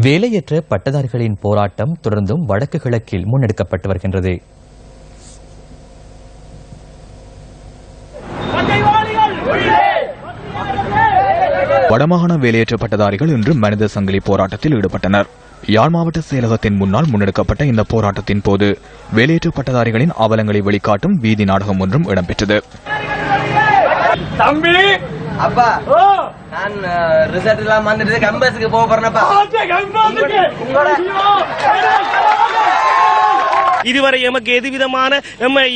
வேலையற்ற பட்டதாரிகளின் போராட்டம் தொடர்ந்தும் வடக்கு கிழக்கில் முன்னெடுக்கப்பட்டு வருகின்றது. வடமாகாண வேலையற்ற பட்டதாரிகள் இன்று மனித சங்கிலி போராட்டத்தில் ஈடுபட்டனர். யாழ் மாவட்ட செயலகத்தின் முன்னால் முன்னெடுக்கப்பட்ட இந்த போராட்டத்தின் போது வேலையற்ற பட்டதாரிகளின் அவலங்களை வெளிக்காட்டும் வீதி நாடகம் ஒன்றும் இடம்பெற்றது. அப்பா நான் ரிசல்ட் எல்லாம் வந்துட்டு கம்பஸுக்கு போக போறேன்ப்பா. இதுவரை எமக்கு எதுவிதமான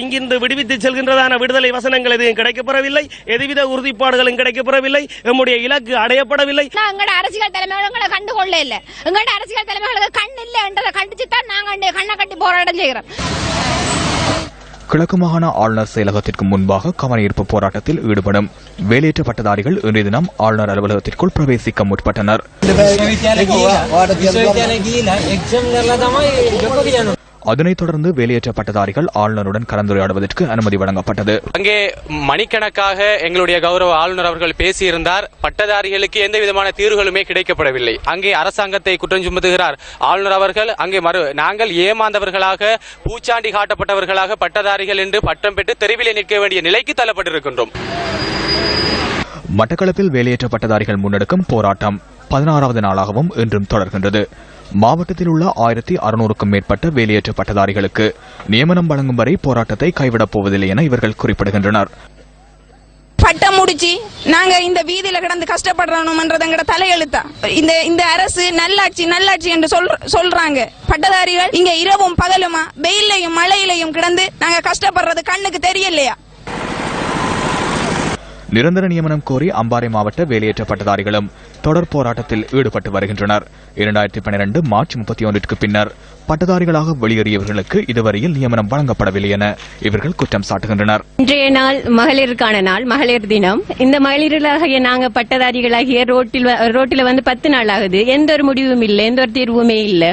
இங்கிருந்து விடுவித்து செல்கின்றதான விடுதலை வசனங்கள் எதுவும் கிடைக்கப்பெறவில்லை. எதுவித உறுதிப்பாடுகளும் கிடைக்கப்பெறவில்லை. நம்முடைய இலக்கு அடையப்படவில்லை. எங்களோட அரசியல் தலைமைகளை கண்டுகொள்ள இல்ல. எங்களோட அரசியல் தலைமைகளுக்கு கண் இல்ல என்றதை கண்டிச்சுதான் நாங்க கண்ணை கட்டி போராட்டம் செய்கிறோம். கிழக்கு மாகாண ஆளுநர் செயலகத்திற்கு முன்பாக கவனஈர்ப்பு போராட்டத்தில் ஈடுபடும் வேலையற்ற பட்டதாரிகள் இன்றைய தினம் ஆளுநர் அலுவலகத்திற்குள் பிரவேசிக்க முற்பட்டனர். அதனைத் தொடர்ந்து வேலையற்ற பட்டதாரிகள் ஆளுநருடன் கலந்துரையாடுவதற்கு அனுமதி வழங்கப்பட்டது. அங்கே மணிக்கணக்காக எங்களுடைய கௌரவ ஆளுநர் அவர்கள் பேசியிருந்தார். பட்டதாரிகளுக்கு எந்த விதமான தீர்வுகளுமே கிடைக்கப்படவில்லை. அங்கே அரசாங்கத்தை குற்றம் சுமத்துகிறார் ஆளுநர் அவர்கள். அங்கே நாங்கள் ஏமாந்தவர்களாக, பூச்சாண்டி காட்டப்பட்டவர்களாக பட்டதாரிகள் என்று பட்டம் பெற்று தெருவிலே நிற்க வேண்டிய நிலைக்கு தள்ளப்பட்டிருக்கின்றோம். மட்டக்களப்பில் வேலையற்ற பட்டதாரிகள் முன்னெடுக்கும் போராட்டம் 16வது நாளாகவும் இன்றும் தொடர்கின்றது. மாவட்டத்தில் உள்ள 1600க்கும் மேற்பட்ட வேலையற்ற பட்டதாரிகளுக்கு நியமனம் வழங்கும் வரை போராட்டத்தை கைவிடப் போவதில்லை என இவர்கள் குறிப்பிடுகின்றனர். பட்டம் முடிச்சு நாங்க இந்த வீதியில கிடந்து கஷ்டப்படுறோம்ன்றத தலையெழுத்தா இந்த அரசு நல்லாட்சி என்று சொல்றாங்க. பட்டதாரிகள் இங்க இரவும் பகலுமா வெயிலையும் மழையிலையும் கிடந்து நாங்க கஷ்டப்படுறது கண்ணுக்கு தெரியலையா? நிரந்தர நியமனம் கோரி அம்பாறை மாவட்ட வேலையற்ற பட்டதாரிகளும் தொடர் போராட்டத்தில் ஈடுபட்டு வருகின்றனர். 2012 மார்ச் 31க்கு பின்னர் பட்டதாரிகளாக வெளியேறியவர்களுக்கு இதுவரையில் நியமனம் வழங்கப்படவில்லை என இவர்கள் குற்றம் சாட்டுகின்றனர். இன்றைய நாள் மகளிருக்கான நாள், மகளிர் தினம். இந்த மகளிர்களாகிய நாங்க பட்டதாரிகளாகிய ரோட்டில் வந்து 10 நாள் ஆகுது. எந்த ஒரு முடிவும் இல்லை, எந்த ஒரு தீர்வுமே இல்லை.